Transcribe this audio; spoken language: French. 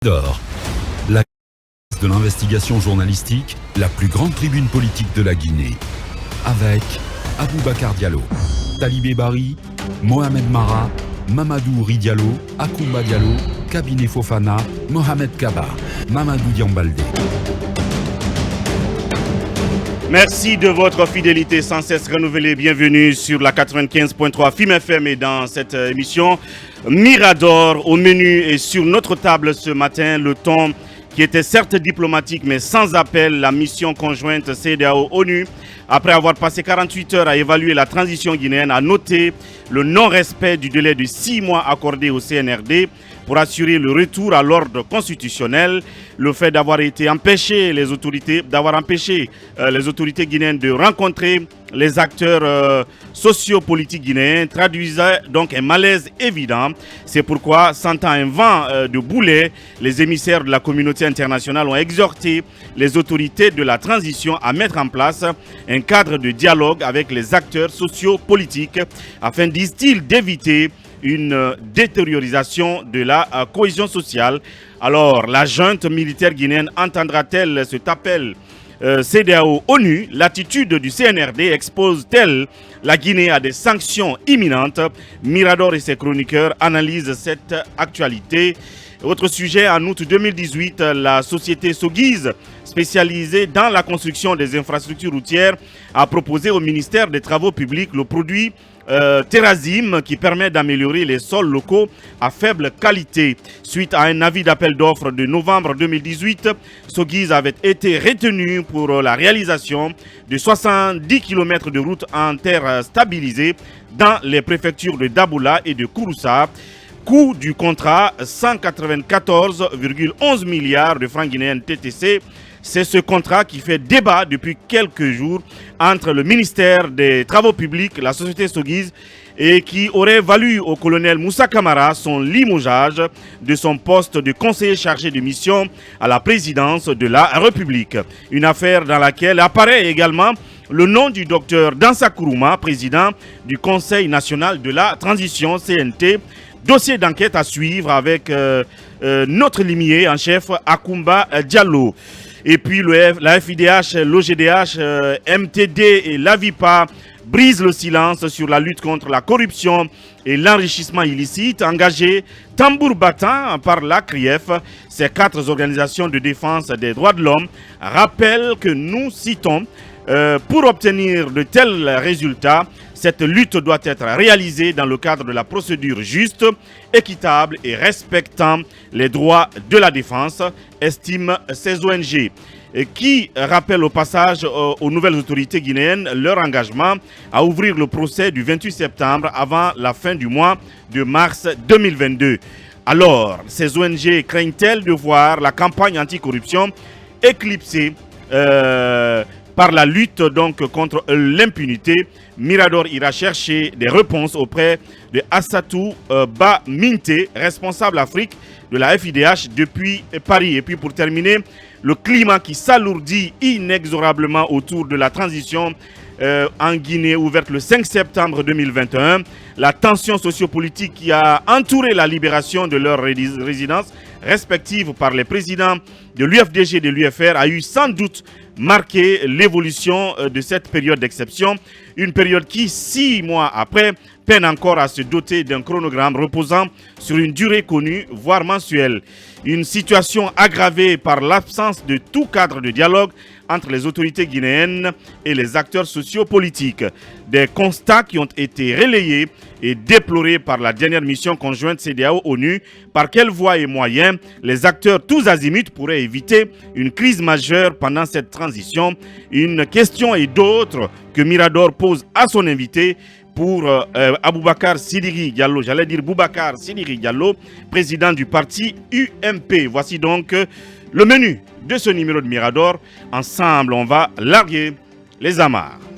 D'or, la de l'investigation journalistique, la plus grande tribune politique de la Guinée, avec Aboubacar Diallo, Talibé Bari, Mohamed Mara, Mamadou Ouri Diallo, Akoumba Diallo, Kabinet Fofana, Mohamed Kaba, Mamadou Diambaldé. Merci de votre fidélité sans cesse renouvelée. Bienvenue sur la 95.3 FIM FM et dans cette émission Mirador au menu et sur notre table ce matin le ton qui était certes diplomatique mais sans appel, la mission conjointe CEDEAO-ONU après avoir passé 48 heures à évaluer la transition guinéenne, a noté le non-respect du délai de 6 mois accordé au CNRD pour assurer le retour à l'ordre constitutionnel, le fait d'avoir empêché les autorités guinéennes de rencontrer les acteurs sociopolitiques guinéens traduisait donc un malaise évident. C'est pourquoi, sentant un vent de boulet, les émissaires de la communauté internationale ont exhorté les autorités de la transition à mettre en place un cadre de dialogue avec les acteurs sociopolitiques afin, disent-ils, d'éviter une détériorisation de la cohésion sociale. Alors, la junte militaire guinéenne entendra-t-elle cet appel CEDEAO-ONU? L'attitude du CNRD expose-t-elle la Guinée à des sanctions imminentes? Mirador et ses chroniqueurs analysent cette actualité. Autre sujet, en août 2018, la société Sogiz, spécialisée dans la construction des infrastructures routières, a proposé au ministère des Travaux publics le produit Terrazim qui permet d'améliorer les sols locaux à faible qualité. Suite à un avis d'appel d'offres de novembre 2018, Sogiz avait été retenu pour la réalisation de 70 km de routes en terre stabilisée dans les préfectures de Daboula et de Kouroussa. Coût du contrat 194,11 milliards de francs guinéens TTC. C'est ce contrat qui fait débat depuis quelques jours entre le ministère des Travaux publics, la société Sogiz, et qui aurait valu au colonel Moussa Camara son limogeage de son poste de conseiller chargé de mission à la présidence de la République. Une affaire dans laquelle apparaît également le nom du docteur Dansa Kourouma, président du Conseil national de la transition CNT. Dossier d'enquête à suivre avec notre limier en chef Akoumba Diallo. Et puis la FIDH, l'OGDH, MTD et l'AVIPA brisent le silence sur la lutte contre la corruption et l'enrichissement illicite, engagés tambour battant par la CRIEF. Ces 4 organisations de défense des droits de l'homme rappellent que nous citons pour obtenir de tels résultats, cette lutte doit être réalisée dans le cadre de la procédure juste, équitable et respectant les droits de la défense, estiment ces ONG. Qui rappelle au passage aux nouvelles autorités guinéennes leur engagement à ouvrir le procès du 28 septembre avant la fin du mois de mars 2022. Alors, ces ONG craignent-elles de voir la campagne anticorruption éclipsée par la lutte donc contre l'impunité? Mirador ira chercher des réponses auprès de Assatou Ba-Minte, responsable Afrique de la FIDH depuis Paris. Et puis pour terminer, le climat qui s'alourdit inexorablement autour de la transition en Guinée, ouverte le 5 septembre 2021. La tension sociopolitique qui a entouré la libération de leurs résidences respectives par les présidents de l'UFDG et de l'UFR a eu sans doute marqué l'évolution de cette période d'exception. Une période qui, 6 mois après, peine encore à se doter d'un chronogramme reposant sur une durée connue, voire mensuelle. Une situation aggravée par l'absence de tout cadre de dialogue entre les autorités guinéennes et les acteurs sociopolitiques. Des constats qui ont été relayés et déplorés par la dernière mission conjointe CEDEAO-ONU. Par quelle voie et moyens les acteurs tous azimuts pourraient éviter une crise majeure pendant cette transition? Une question et d'autres que Mirador pose à son invité pour Aboubacar Sidiki Diallo, j'allais dire Boubacar Sidiki Diallo, président du parti UMP. Voici donc le menu de ce numéro de Mirador. Ensemble, on va larguer les amarres.